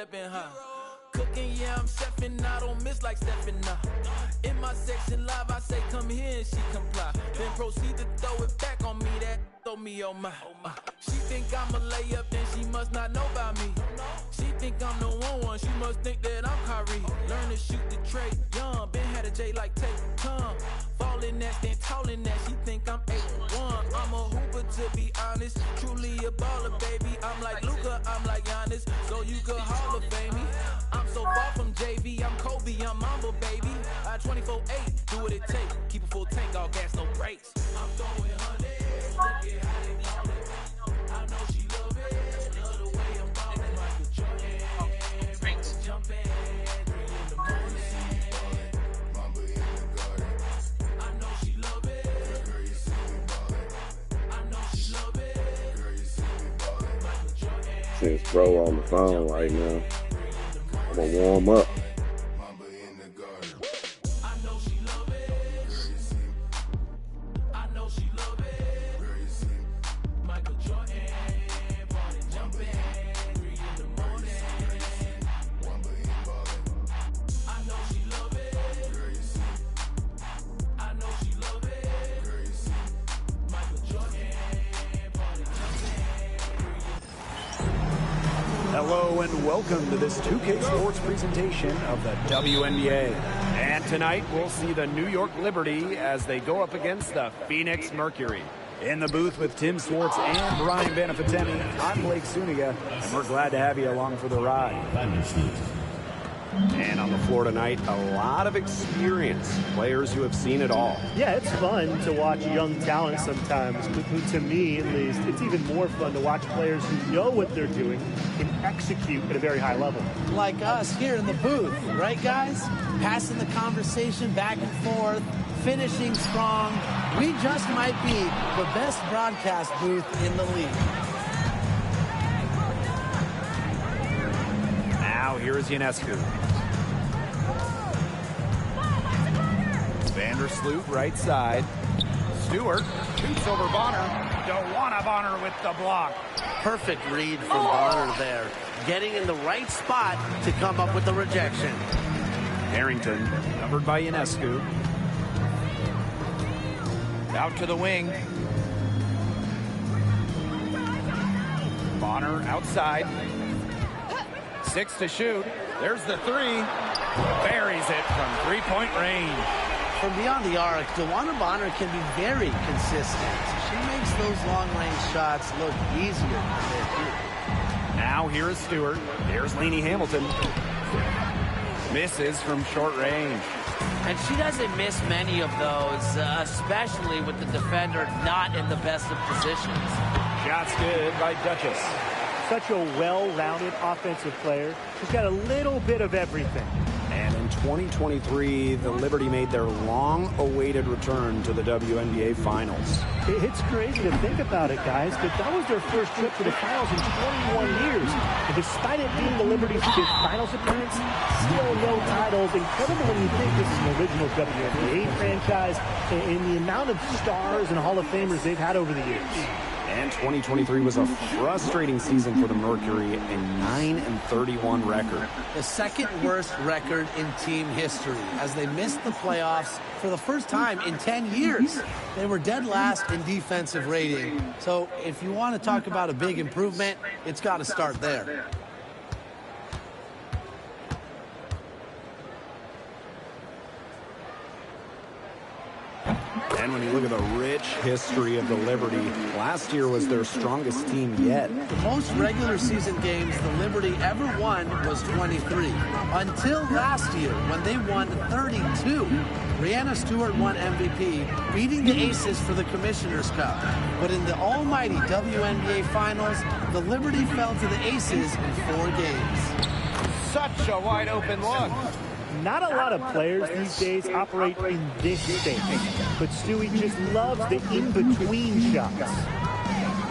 stepping high. Cooking, yeah, I'm chefing, I don't miss like stepping up. In my section live, I say come here and she comply. Then proceed to throw it back on me, that throw me on my. She think I'm a layup, then she must not know about me. She think I'm the one, she must think that I'm Kyrie. Learn to shoot the tray, young, been had a J like take time. Falling that, then talling that, she think I'm 8'1". I'm a hooper to be honest, truly a baller, baby. I'm like Luka, I'm like Giannis, so you could Hall of Fame me. I'm so far from JV, I'm Kobe, I'm Mamba, baby. I 24/8, do what it takes. Keep a full tank, all gas, no brakes. I'm throwing hundreds, look at how they ball it. I know she love it, love the way I'm ballin'. Michael Jordan, jumping, 3 in the morning. Mamba in the garden. I know she love it. Girl, you see me ballin'. I know she love it. Girl, you see me ballin'. Michael Jordan. Since bro on the phone right now, I'm gonna warm up. Mamba in the garden. I know she love it. Girl, you see. I know she love it. Girl, you see. Michael Jordan, ballin', jumping, 3 in the morning. Mamba in ballin'. I know she love it. Girl, you see. I know she love it. Girl, you see. Michael Jordan, ballin', Hello and welcome to this 2K Sports presentation of the WNBA. And tonight we'll see the New York Liberty as they go up against the Phoenix Mercury. In the booth with Tim Swartz and Brian Benefatemi, I'm Blake Suniga, and we're glad to have you along for the ride. And on the floor tonight, a lot of experience, players who have seen it all. Yeah, it's fun to watch young talent sometimes, but to me at least, it's even more fun to watch players who know what they're doing and execute at a very high level. Like us here in the booth, right guys? Passing the conversation back and forth, finishing strong. We just might be the best broadcast booth in the league. Now here's Ionescu. Vandersloot right side. Stewart shoots over Bonner. DeWanna Bonner with the block. Perfect read from Bonner there. Getting in the right spot to come up with the rejection. Harrington covered by Ionescu. Out to the wing. Bonner outside. 6 to shoot. There's the 3. Buries it from 3-point range. From beyond the arc, DeWanna Bonner can be very consistent. She makes those long-range shots look easier than they do. Now here is Stewart. There's Lainey Hamilton. Misses from short range. And she doesn't miss many of those, especially with the defender not in the best of positions. Shots good by Duchess. Such a well-rounded offensive player. She's got a little bit of everything. And in 2023, the Liberty made their long-awaited return to the WNBA Finals. It's crazy to think about it, guys, but that was their first trip to the finals in 21 years. And despite it being the Liberty's 5th finals appearance, still no titles. Incredible when you think this is an original WNBA franchise and the amount of stars and Hall of Famers they've had over the years. And 2023 was a frustrating season for the Mercury, a 9-31 record. The second worst record in team history as they missed the playoffs for the first time in 10 years. They were dead last in defensive rating. So if you want to talk about a big improvement, it's got to start there. And when you look at the rich history of the Liberty, last year was their strongest team yet. The most regular season games the Liberty ever won was 23. Until last year, when they won 32. Breanna Stewart won MVP, beating the Aces for the Commissioner's Cup. But in the almighty WNBA Finals, the Liberty fell to the Aces in 4 games. Such a wide open look. Not a lot of players these days operate in this state, but Stewie just loves the in-between shots.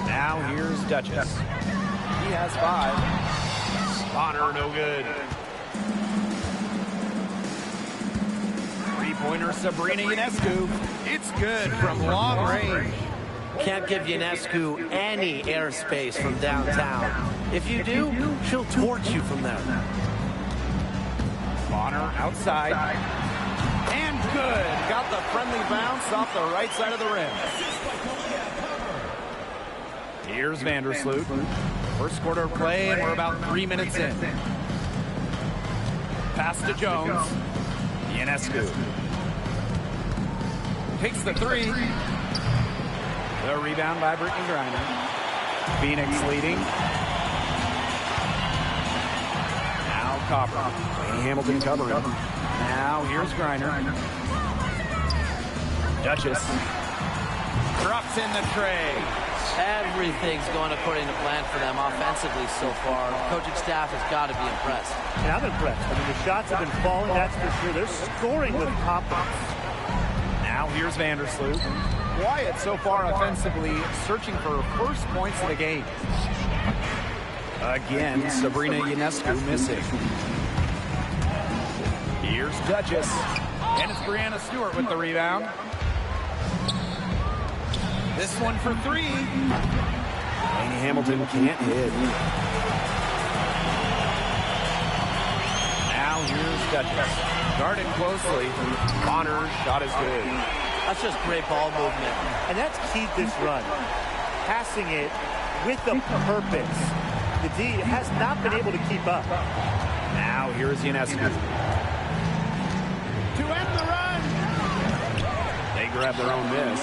Now here's Duchess. He has 5. Bonner, no good. Three-pointer Sabrina Ionescu. It's good from long range. Can't give Ionescu any airspace from downtown. If you do, she'll torch you from there. Bonner outside. And good. Got the friendly bounce off the right side of the rim. Here's Vandersloot. First quarter of play, and we're about 3 minutes in. Pass to Jones. Ionescu takes the three. The rebound by Brittany Griner. Phoenix leading. Now Copper. Lady Hamilton covering. Now here's Griner. Duchess drops in the tray. Everything's going according to plan for them offensively so far. Coaching staff has got to be impressed. And I'm impressed. I mean, the shots have been falling, that's for sure. They're scoring with confidence. Now here's Vandersloot. Quiet so far offensively, searching for first points of the game. Again, Sabrina Ionescu missing. Here's Duchess. And it's Brianna Stewart with the rebound. This one for three. Lady Hamilton can't hit. Now here's Duchess. Guarded closely. Bonner's shot is good. That's just great ball movement. And that's keyed this run. Passing it with a purpose. The D has not been able to keep up. Now here's Ionescu. To end the run. They grab their own miss.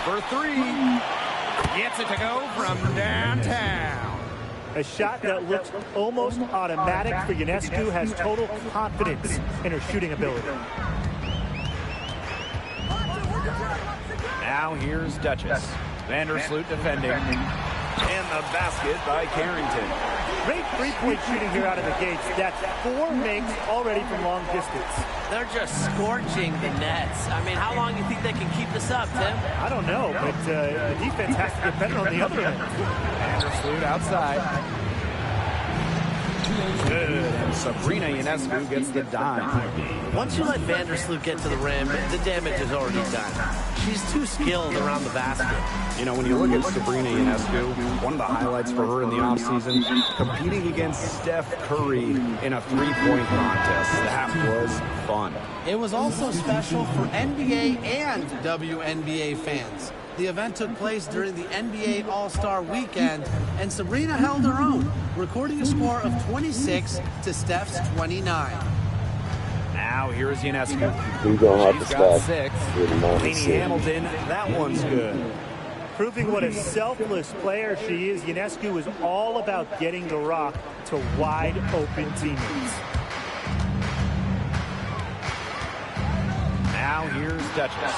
For three. Gets it to go from downtown. A shot that looks almost automatic for Ionescu, has total confidence in her shooting ability. Now here's Duchess. Vandersloot defending. And the basket by Carrington. Great three-point shooting here out of the gates. That's 4 makes already from long distance. They're just scorching the nets. I mean, how long do you think they can keep this up, Tim? I don't know, but the defense has to get better on the other end. Vandersloot outside. Good. And Sabrina Ionescu gets the dime. Once you let Vandersloot get to the rim, the damage is already done. She's too skilled around the basket. You know, when you look at Sabrina Ionescu, one of the highlights for her in the offseason, competing against Steph Curry in a three-point contest. That was fun. It was also special for NBA and WNBA fans. The event took place during the NBA All-Star Weekend, and Sabrina held her own, recording a score of 26 to Steph's 29. Now here's Ionescu. He's going to have to She's got stop 6. with the Lady -6. Hamilton, that one's good. Proving what a selfless player she is, Ionescu is all about getting the rock to wide open teammates. Now here's Duchess.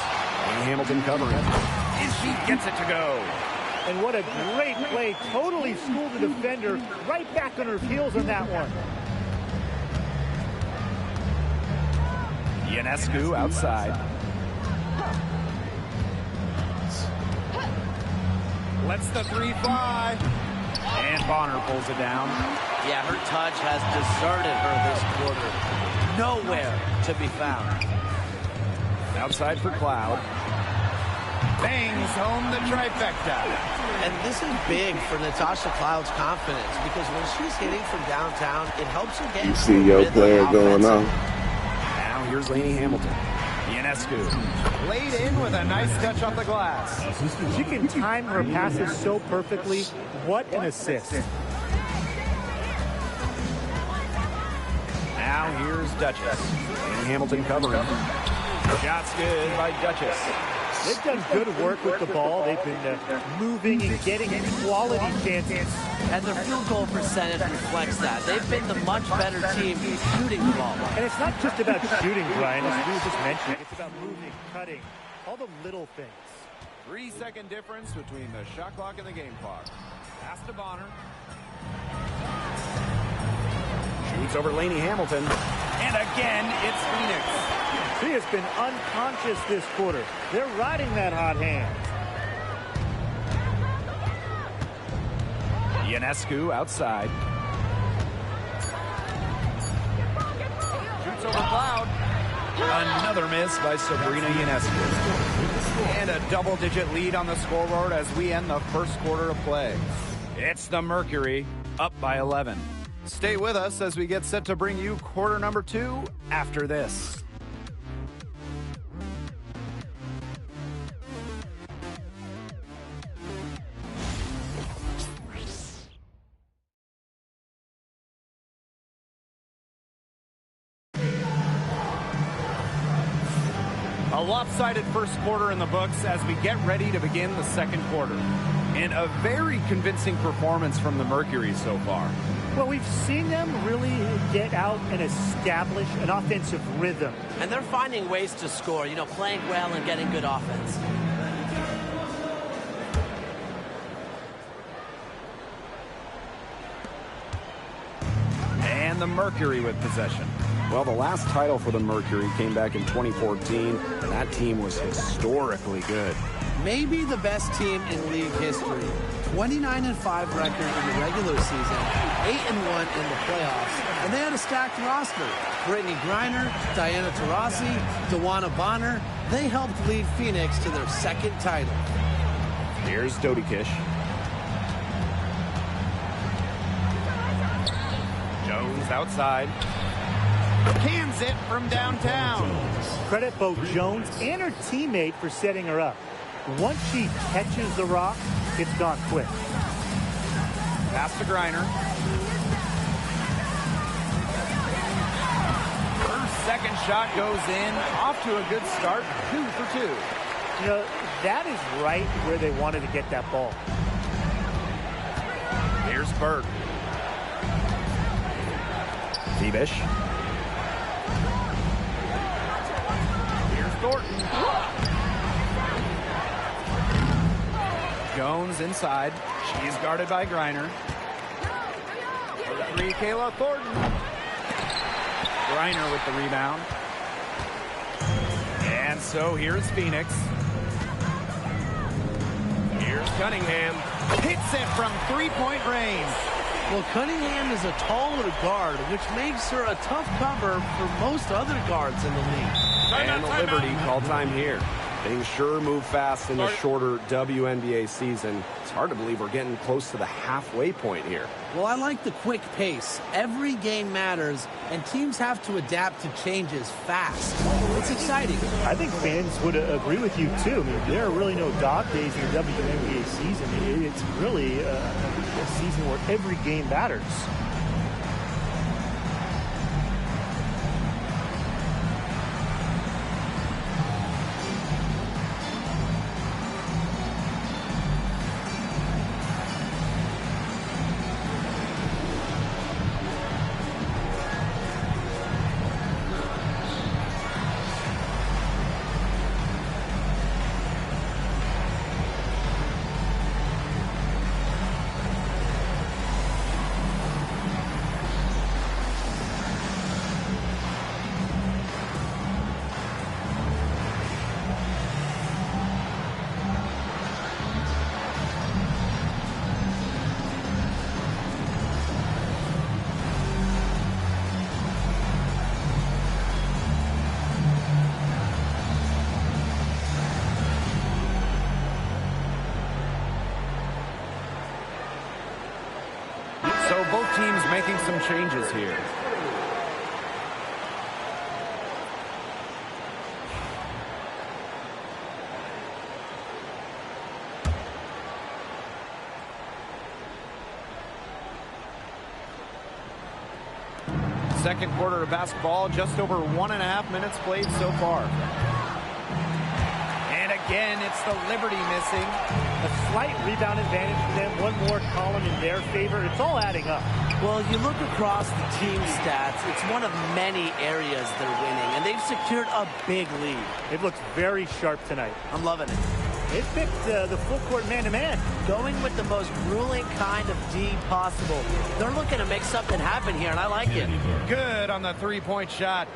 Lady Hamilton covering. And she gets it to go. And what a great play. Totally schooled the defender. Right back on her heels on that one. Ionescu outside. Lets the three fly. And Bonner pulls it down. Yeah, her touch has deserted her this quarter. Nowhere to be found. Outside for Cloud. Bangs home the trifecta. And this is big for Natasha Cloud's confidence, because when she's hitting from downtown, it helps her get You see your player going on. off. Now here's Lady Hamilton. Ionescu laid in with a nice touch off the glass. She can time her passes so perfectly. What an assist. Now here's Duchess. Lady Hamilton covering. Shot's good by Duchess. They've done good work with the ball. They've been moving and getting quality chances. And their field goal percentage reflects that. They've been the much better team shooting the ball. And it's not just about shooting, Brian, as we were just mentioning. It's about moving, cutting, all the little things. 3-second difference between the shot clock and the game clock. Pass to Bonner. Shoots over Lady Hamilton. And again, it's Phoenix. She has been unconscious this quarter. They're riding that hot hand. Ionescu outside. Shoots over Cloud. Another miss by Sabrina Ionescu. And a double-digit lead on the scoreboard as we end the first quarter of play. It's the Mercury up by 11. Stay with us as we get set to bring you quarter number 2 after this. A lopsided first quarter in the books as we get ready to begin the second quarter. And a very convincing performance from the Mercury so far. Well, we've seen them really get out and establish an offensive rhythm. And they're finding ways to score, playing well and getting good offense. And the Mercury with possession. Well, the last title for the Mercury came back in 2014, and that team was historically good. Maybe the best team in league history. 29-5 record in the regular season, 8-1 in the playoffs, and they had a stacked roster. Brittany Griner, Diana Taurasi, Dewana Bonner, they helped lead Phoenix to their second title. Here's Dodi Kish. Jones outside. Cans it from downtown. Credit both Jones and her teammate for setting her up. Once she catches the rock, it's gone quick. Pass to Griner. Her second shot goes in. Off to a good start. 2 for 2. That is right where they wanted to get that ball. Here's Burke. Thiebish. Here's Thornton. Jones inside. She's guarded by Griner. For 3, Kayla Thornton. Griner with the rebound. And so here's Phoenix. Here's Cunningham. Hits it from 3-point range. Well, Cunningham is a taller guard, which makes her a tough cover for most other guards in the league. And the Liberty call time here. Things sure move fast in the shorter WNBA season. It's hard to believe we're getting close to the halfway point here. Well, I like the quick pace. Every game matters, and teams have to adapt to changes fast. It's exciting. I think fans would agree with you, too. I mean, there are really no dog days in the WNBA season. It's really a season where every game matters. So both teams making some changes here. Second quarter of basketball, just over 1.5 minutes played so far. And again, it's the Liberty missing. A slight rebound advantage for them. One more column in their favor. It's all adding up. Well, you look across the team stats, it's one of many areas they're winning, and they've secured a big lead. It looks very sharp tonight. I'm loving it. They picked the full court man-to-man. Going with the most grueling kind of D possible. They're looking to make something happen here, and I like it. Good on the three-point shot.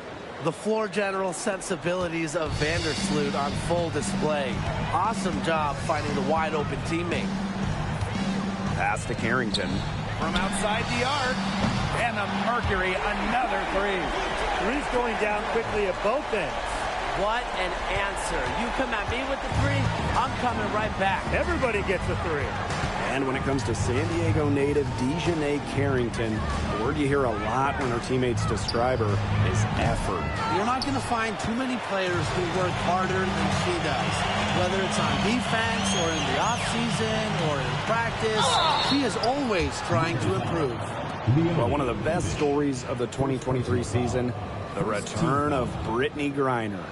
The floor general sensibilities of Vandersloot on full display. Awesome job finding the wide-open teammate. Pass to Carrington. From outside the arc. And the Mercury, another three. Three's going down quickly at both ends. What an answer. You come at me with the three, I'm coming right back. Everybody gets a three. And when it comes to San Diego native Dejanay Carrington, the word you hear a lot when her teammates describe her is effort. You're not going to find too many players who work harder than she does. Whether it's on defense or in the offseason or in practice, she is always trying to improve. Well, one of the best stories of the 2023 season, the return of Brittney Griner.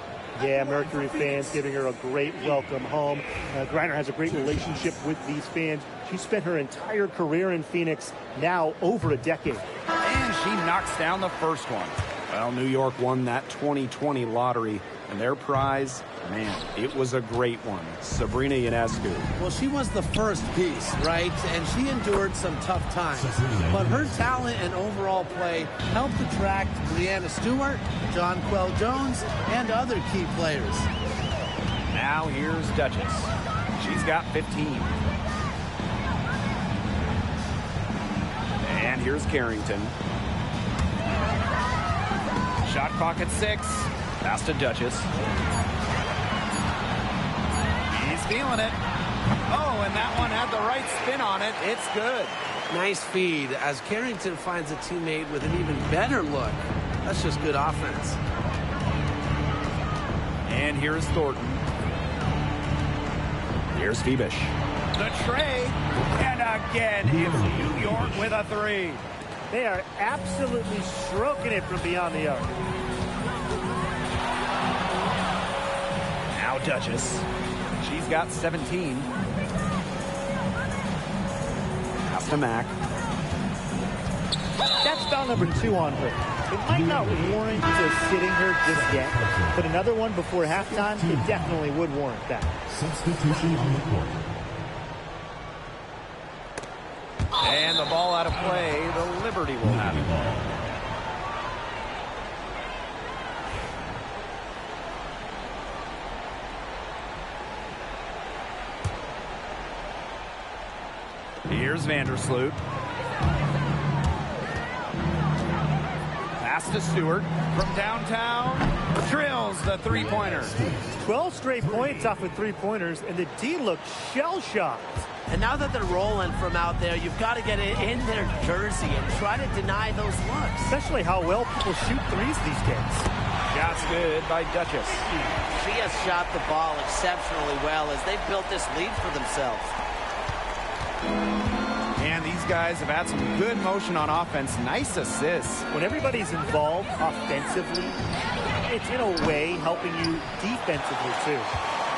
Yeah, Mercury fans giving her a great welcome home. Griner has a great relationship with these fans. She spent her entire career in Phoenix, now over a decade. And she knocks down the first one. Well, New York won that 2020 lottery, and their prize, man, it was a great one. Sabrina Ionescu. Well, she was the first piece, right? And she endured some tough times. But her talent and overall play helped attract Breanna Stewart, Jonquel Jones, and other key players. Now here's Duchess. She's got 15. And here's Carrington. Shot clock at 6. Pass to Duchess. He's feeling it. Oh, and that one had the right spin on it. It's good. Nice feed as Carrington finds a teammate with an even better look. That's just good offense. And here's Thornton. Here's Phoebish. The tray. And again, it's New York with a 3. They are absolutely stroking it from beyond the arc. Now Duchess. She's got 17. Pass to Mack. That's foul number 2 on her. It might not warrant just sitting her just yet, but another one before halftime, it definitely would warrant that. Substitution on the court. And the ball out of play. The Liberty will have it. Here's Vandersloot. Pass to Stewart from downtown. Drills the three-pointer. 12 straight points off of 3-pointers, and the D looked shell-shocked. And now that they're rolling from out there, you've got to get it in their jersey and try to deny those looks. Especially how well people shoot threes these days. Shots good by Duchess. She has shot the ball exceptionally well as they've built this lead for themselves. And these guys have had some good motion on offense. Nice assists. When everybody's involved offensively, it's in a way helping you defensively too.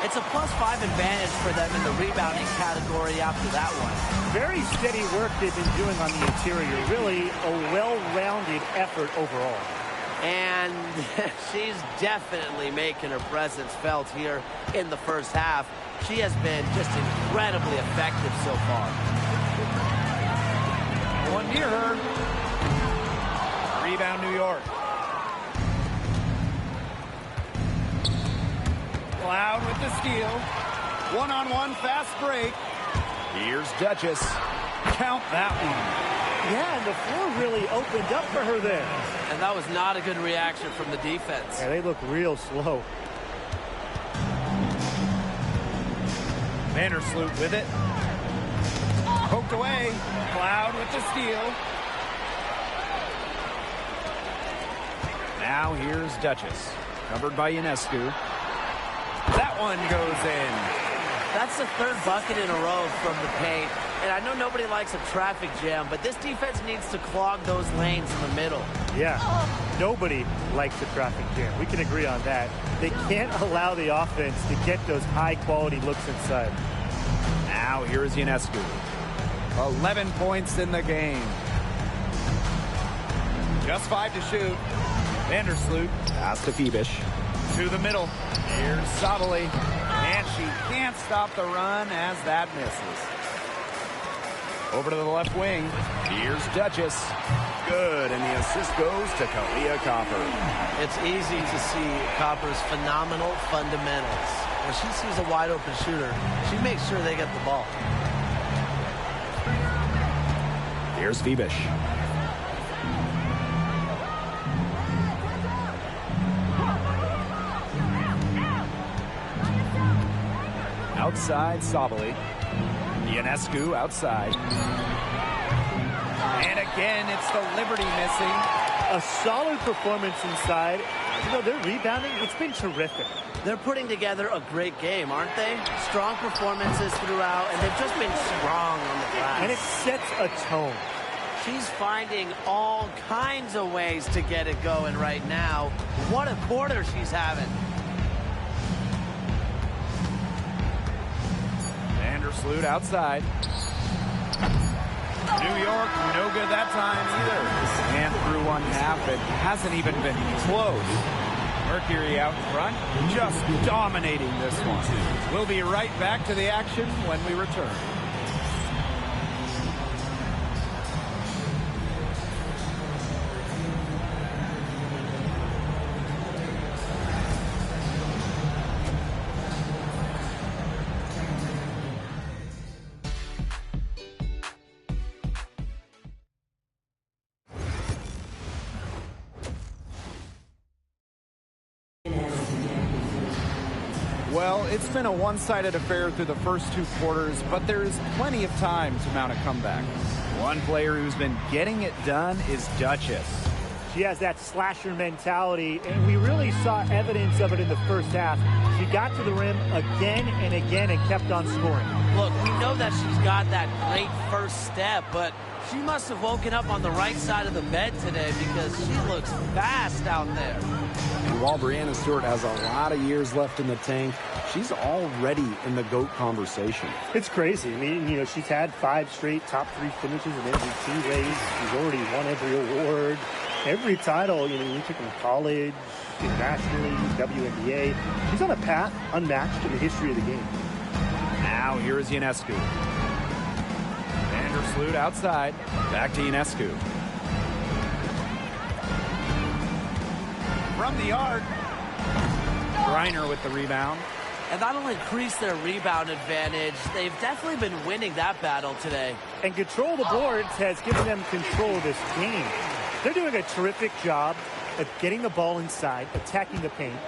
It's a +5 advantage for them in the rebounding category after that one. Very steady work they've been doing on the interior. Really a well-rounded effort overall. And she's definitely making her presence felt here in the first half. She has been just incredibly effective so far. One near her. Rebound New York. Cloud with the steal. One-on-one fast break. Here's Duchess. Count that one. Yeah, and the floor really opened up for her there. And that was not a good reaction from the defense. Yeah, they look real slow. Vandersloot with it. Poked away. Cloud with the steal. Now here's Duchess. Covered by Ionescu. That one goes in. That's the third bucket in a row from the paint. And I know nobody likes a traffic jam, but this defense needs to clog those lanes in the middle. Yeah, nobody likes a traffic jam. We can agree on that. They can't allow the offense to get those high-quality looks inside. Now here's Ionescu. 11 points in the game. Just 5 to shoot. Vandersloot. Pass to Phoebish. To the middle. Here's Sabali. And she can't stop the run as that misses. Over to the left wing. Here's Duchess. Good, and the assist goes to Kalia Copper. It's easy to see Copper's phenomenal fundamentals. When she sees a wide-open shooter, she makes sure they get the ball. Here's Phoebish. Outside Sabali. Ionescu outside. And again, it's the Liberty missing. A solid performance inside. You know, their rebounding, it's been terrific. They're putting together a great game, aren't they? Strong performances throughout, and they've just been strong on the glass. And it sets a tone. She's finding all kinds of ways to get it going right now. What a quarter she's having. Vandersloot outside. New York, no good that time either. And through one half, it hasn't even been close. Mercury out front, just dominating this one. We'll be right back to the action when we return. Well, it's been a one-sided affair through the first two quarters, but there is plenty of time to mount a comeback. One player who's been getting it done is Duchess. She has that slasher mentality, and we really saw evidence of it in the first half. She got to the rim again and again and kept on scoring. Look, we know that she's got that great first step, but she must have woken up on the right side of the bed today because she looks fast out there. And while Breanna Stewart has a lot of years left in the tank, she's already in the GOAT conversation. It's crazy. I mean, you know, she's had 5 straight top 3 finishes in MVP race. She's already won every award, every title, you know, you took in college, nationally, WNBA. She's on a path unmatched in the history of the game. Now here is Ionescu. Vandersloot outside. Back to Ionescu. From the arc. Griner with the rebound. And that'll increase their rebound advantage. They've definitely been winning that battle today. And control the boards has given them control of this game. They're doing a terrific job of getting the ball inside, attacking the paint.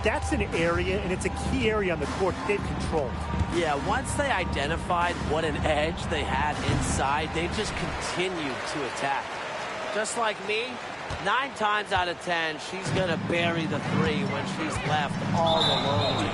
That's an area, and it's a key area on the court that they've controlled. Yeah, once they identified what an edge they had inside, they just continued to attack. Just like me, 9 times out of 10, she's going to bury the 3 when she's left all alone.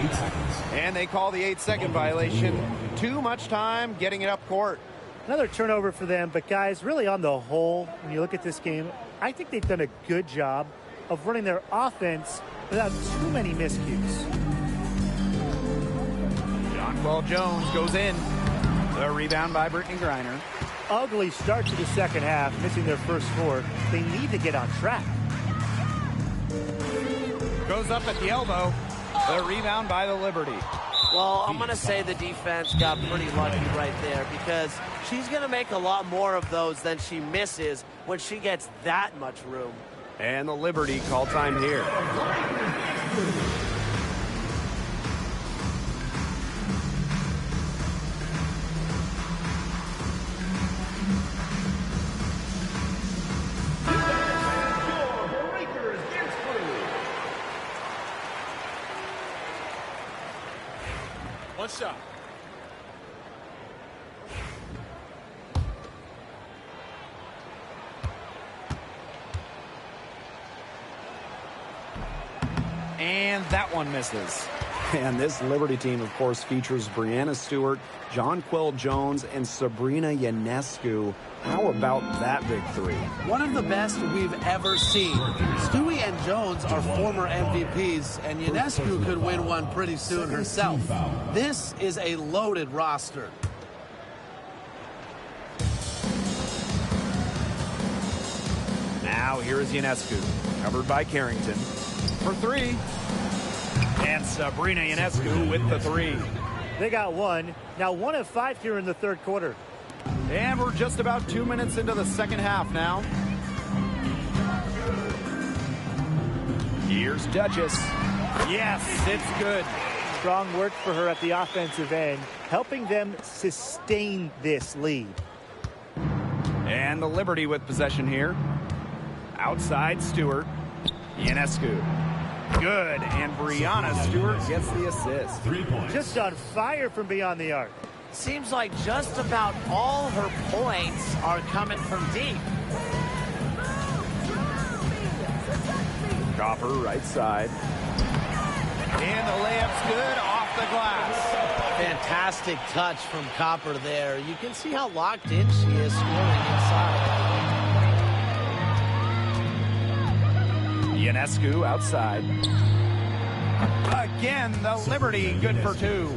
And they call the 8-second violation. Too much time getting it up court. Another turnover for them, but guys, really on the whole, when you look at this game, I think they've done a good job of running their offense without too many miscues. Jonquel Jones goes in. The rebound by Brittany Griner. Ugly start to the second half, missing their first 4. They need to get on track. Goes up at the elbow. The rebound by the Liberty. Well, I'm going to say the defense got pretty lucky right there because she's going to make a lot more of those than she misses when she gets that much room. And the Liberty call time here. One shot. And that one misses. And this Liberty team, of course, features Breanna Stewart, Jonquel Jones, and Sabrina Ionescu. How about that big 3? One of the best we've ever seen. Stewie and Jones are former MVPs, and Ionescu could win one pretty soon herself. This is a loaded roster. Now here is Ionescu, covered by Carrington. For 3. And Sabrina Ionescu with the 3. They got 1. Now 1 of 5 here in the third quarter. And we're just about 2 minutes into the second half now. Here's Duchess. Yes, it's good. Strong work for her at the offensive end, helping them sustain this lead. And the Liberty with possession here. Outside Stewart. Ionescu. Good, and Breanna Stewart gets the assist. 3 points. Just on fire from beyond the arc. Seems like just about all her points are coming from deep. Copper, right side. And the layup's good off the glass. Fantastic touch from Copper there. You can see how locked in she is scoring inside. Ionescu outside. Again, the Liberty good for two.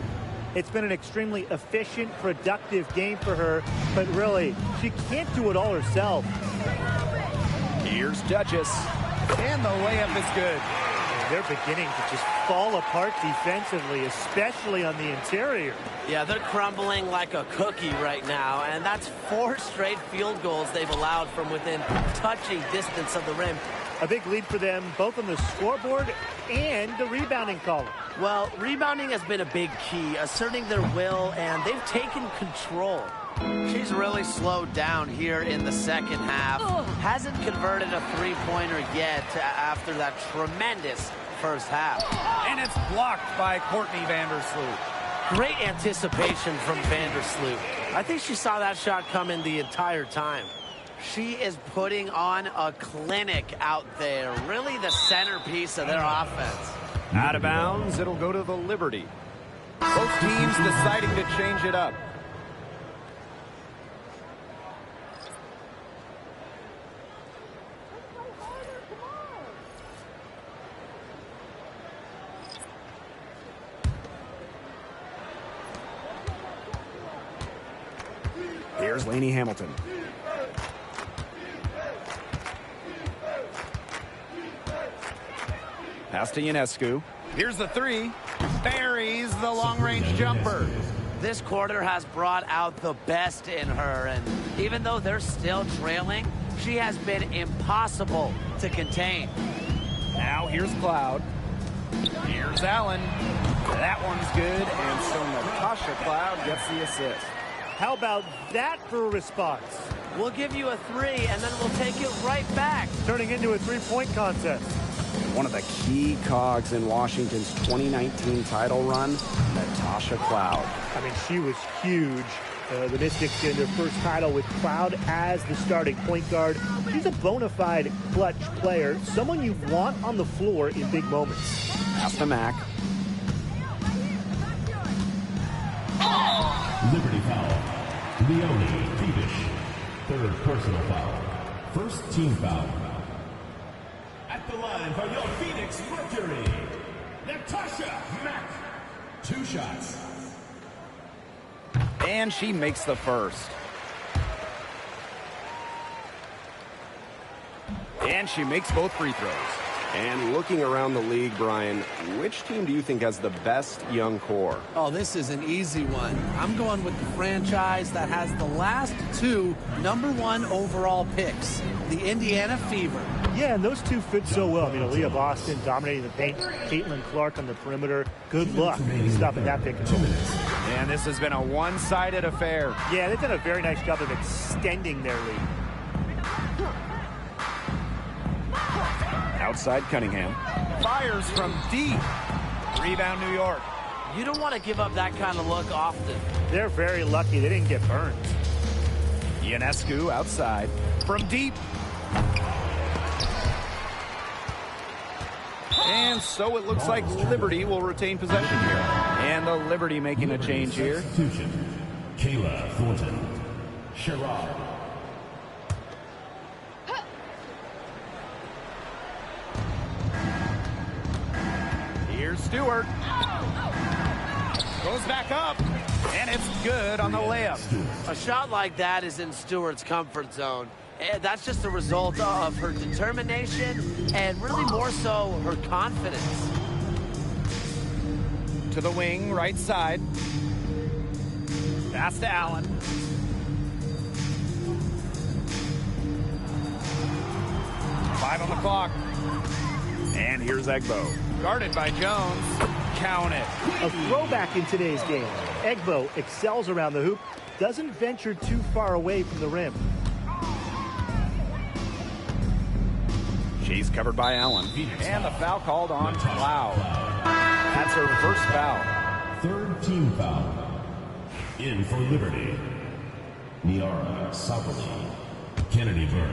It's been an extremely efficient, productive game for her, but really, she can't do it all herself. Here's Duchess. And the layup is good. They're beginning to just fall apart defensively, especially on the interior. Yeah, they're crumbling like a cookie right now, and that's 4 straight field goals they've allowed from within touching distance of the rim. A big lead for them, both on the scoreboard and the rebounding column. Well, rebounding has been a big key, asserting their will, and they've taken control. She's really slowed down here in the second half. Hasn't converted a three-pointer yet after that tremendous first half. And it's blocked by Courtney Vandersloot. Great anticipation from Vandersloot. I think she saw that shot coming the entire time. She is putting on a clinic out there, really the centerpiece of their offense. Out of bounds, it'll go to the Liberty. Both teams deciding to change it up. Here's Lainey Hamilton. Pass to Ionescu. Here's the three. Buries the long-range jumper. This quarter has brought out the best in her, and even though they're still trailing, she has been impossible to contain. Now here's Cloud. Here's Allen. That one's good, and so Natasha Cloud gets the assist. How about that for a response? We'll give you a 3, and then we'll take it right back. Turning into a three-point contest. One of the key cogs in Washington's 2019 title run, Natasha Cloud. I mean, she was huge. The Mystics in their first title with Cloud as the starting point guard. She's a bona fide clutch player, someone you want on the floor in big moments. Pass to Mack. Liberty foul. Leone Thiebish. Third personal foul. First team foul. At the line for your Phoenix Mercury, Natasha Mack. 2 shots. And she makes the first. And she makes both free throws. And looking around the league, Brian, which team do you think has the best young core? Oh, this is an easy one. I'm going with the franchise that has the last 2 #1 overall picks, the Indiana Fever. Yeah, and those two fit so well. I mean, Aaliyah Boston dominating the paint, Caitlin Clark on the perimeter. Good luck stopping that pick and roll. And this has been a one-sided affair. Yeah, they've done a very nice job of extending their lead. Outside Cunningham. Fires from deep. Rebound New York. You don't want to give up that kind of look often. They're very lucky they didn't get burned. Ionescu outside. From deep. And so it looks like Liberty will retain possession here. And the Liberty making a change here. Substitution. Kayla Thornton. Sherrod. Here's Stewart. Goes back up. And it's good on the layup. A shot like that is in Stewart's comfort zone. And that's just a result of her determination and really more so her confidence. To the wing, right side. Pass to Allen. Five on the clock. And here's Egbo. Guarded by Jones. Count it. A throwback in today's game. Egbo excels around the hoop, doesn't venture too far away from the rim. She's covered by Allen. And the foul called on Cloud. That's her first foul. Third team foul. In for Liberty, Niara Sabali, Kennedy Burke.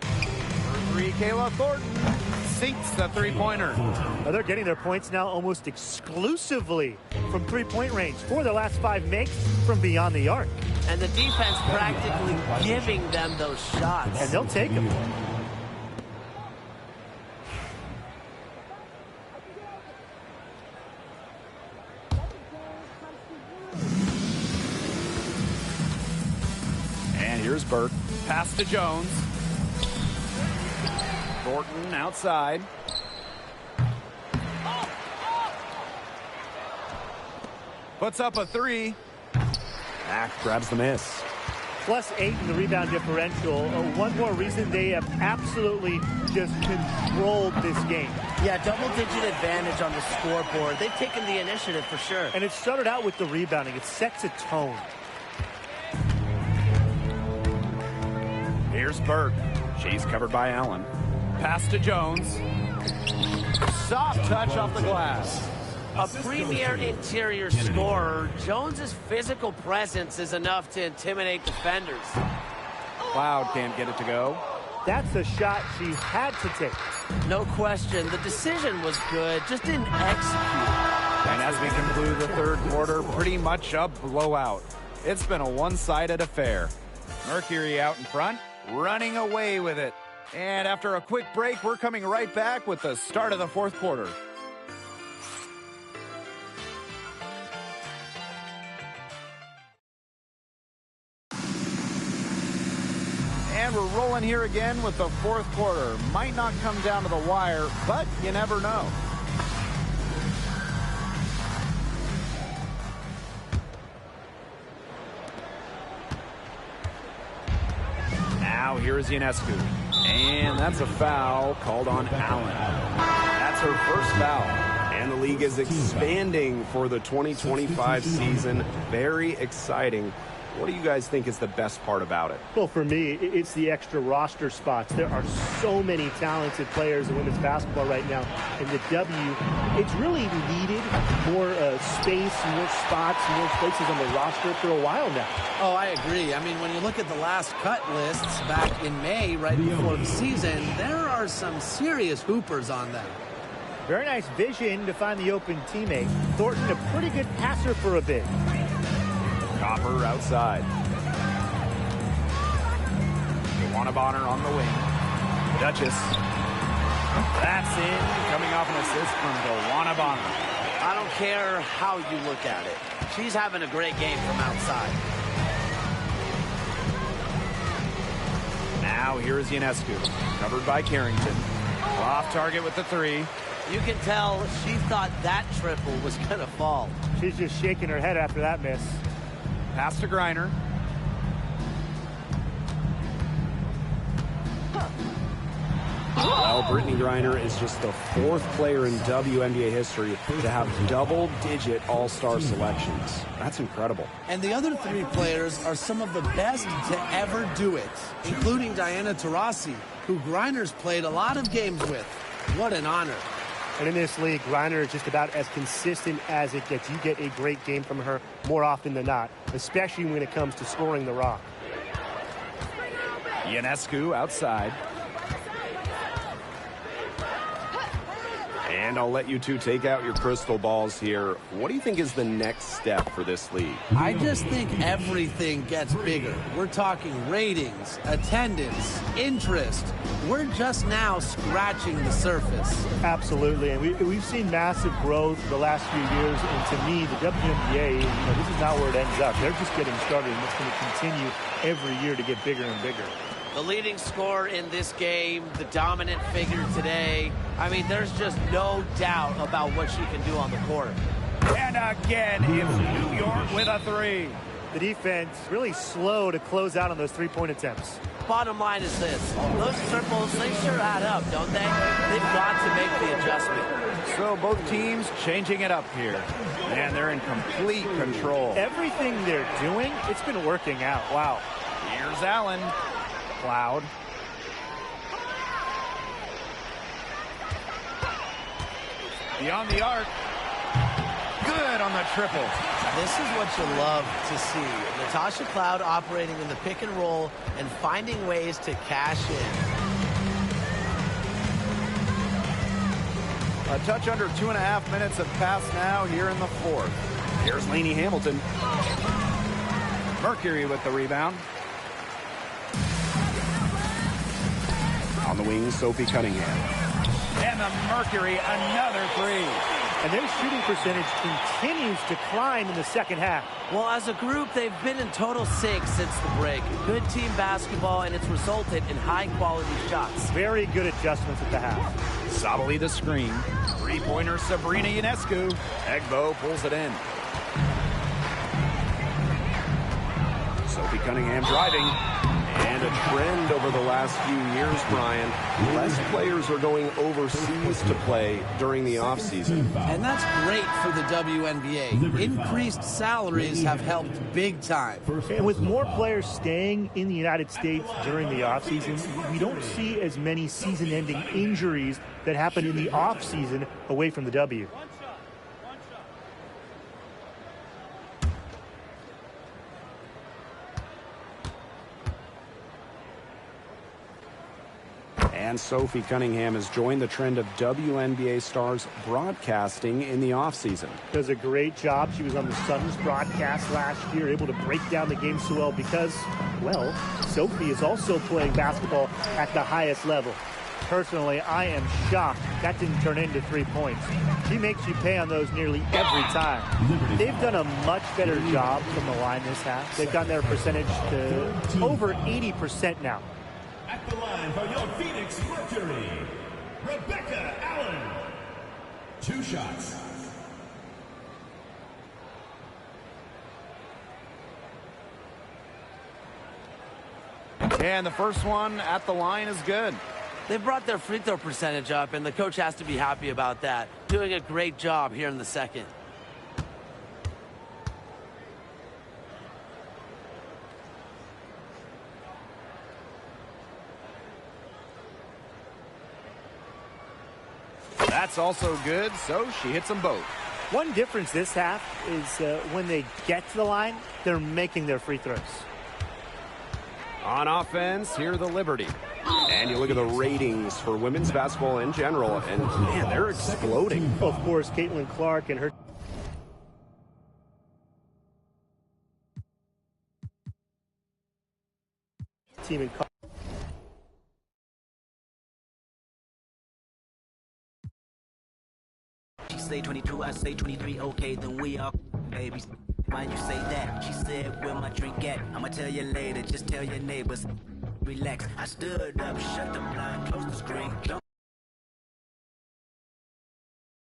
For 3, Kayla Thornton sinks the three-pointer. Well, they're getting their points now almost exclusively from three-point range. 4 of their last 5 makes from beyond the arc. And the defense practically giving them those shots. And they'll take them. And here's Burke. Pass to Jones. Thornton outside. Puts up a 3. Mack grabs the miss. +8 in the rebound differential. One more reason they have absolutely just controlled this game. Yeah, double-digit advantage on the scoreboard. They've taken the initiative for sure. And it started out with the rebounding. It sets a tone. Here's Burke. She's covered by Allen. Pass to Jones. Soft touch off the glass. A premier interior scorer, Jones's physical presence is enough to intimidate defenders. Cloud can't get it to go. That's the shot she had to take. No question, the decision was good, just didn't execute. And as we conclude the third quarter, pretty much a blowout. It's been a one-sided affair. Mercury out in front, running away with it. And after a quick break, we're coming right back with the start of the fourth quarter. And we're rolling here again with the fourth quarter. Might not come down to the wire, but you never know. Now here's Ionescu. And that's a foul called on Allen. That's her first foul. And the league is expanding for the 2025 season. Very exciting. What do you guys think is the best part about it? Well, for me, it's the extra roster spots. There are so many talented players in women's basketball right now. And the W, it's really needed more space, more spots, more places on the roster for a while now. Oh, I agree. I mean, when you look at the last cut lists back in May, right before the season, there are some serious hoopers on them. Very nice vision to find the open teammate. Thornton, a pretty good passer for a bit. Copper outside. Joanna Bonner on the wing. Duchess. That's in. Coming off an assist from Joanna Bonner. I don't care how you look at it. She's having a great game from outside. Now here's Ionescu. Covered by Carrington. Off target with the 3. You can tell she thought that triple was going to fall. She's just shaking her head after that miss. Pass to Griner. Well, Brittany Griner is just the 4th player in WNBA history to have double-digit all-star selections. That's incredible. And the other 3 players are some of the best to ever do it, including Diana Taurasi, who Griner's played a lot of games with. What an honor. And in this league, Griner is just about as consistent as it gets. You get a great game from her more often than not, especially when it comes to scoring the rock. Ionescu outside. And I'll let you two take out your crystal balls here. What do you think is the next step for this league? I just think everything gets bigger. We're talking ratings, attendance, interest. We're just now scratching the surface. Absolutely, and we've seen massive growth the last few years, and to me, the WNBA, this is not where it ends up. They're just getting started, and it's going to continue every year to get bigger and bigger. The leading scorer in this game, the dominant figure today. I mean, there's just no doubt about what she can do on the court. And again, it's New York with a 3. The defense really slow to close out on those three-point attempts. Bottom line is this. Those triples, they sure add up, don't they? They've got to make the adjustment. So both teams changing it up here. And they're in complete control. Everything they're doing, it's been working out. Wow. Here's Allen. Cloud. Beyond the arc. good on the triple. This is what you love to see. Natasha Cloud operating in the pick and roll and finding ways to cash in. A touch under 2.5 minutes have passed now here in the fourth. Here's Lainey Hamilton. Mercury with the rebound. On the wing, Sophie Cunningham. And the Mercury, another three. And their shooting percentage continues to climb in the second half. Well, as a group, they've been in total sync since the break. Good team basketball, and it's resulted in high-quality shots. Very good adjustments at the half. Sabali the screen. Three-pointer Sabrina Ionescu. Egbo pulls it in. Sophie Cunningham driving. And a trend over the last few years, Brian. Less players are going overseas to play during the offseason. And that's great for the WNBA. Increased salaries have helped big time. And with more players staying in the United States during the offseason, we don't see as many season-ending injuries that happen in the offseason away from the W. And Sophie Cunningham has joined the trend of WNBA stars broadcasting in the offseason. Does a great job. She was on the Suns broadcast last year, able to break down the game so well because, well, Sophie is also playing basketball at the highest level. Personally, I am shocked that didn't turn into 3 points. She makes you pay on those nearly every time. They've done a much better job from the line this half. They've gotten their percentage to over 80% now. At the line for your Phoenix Mercury, Rebecca Allen. 2 shots. And the first one at the line is good. They brought their free throw percentage up, and the coach has to be happy about that. Doing a great job here in the second. That's also good, so she hits them both. One difference this half is when they get to the line, they're making their free throws. On offense, here the Liberty. And you look at the ratings for women's basketball in general, and man, they're exploding. Of course, Caitlin Clark and her team in She say 22, I say 23, okay, then we are babies. Mind you say that? She said, where my drink at? I'ma tell you later, just tell your neighbors. Relax, I stood up, shut the blind, closed the screen.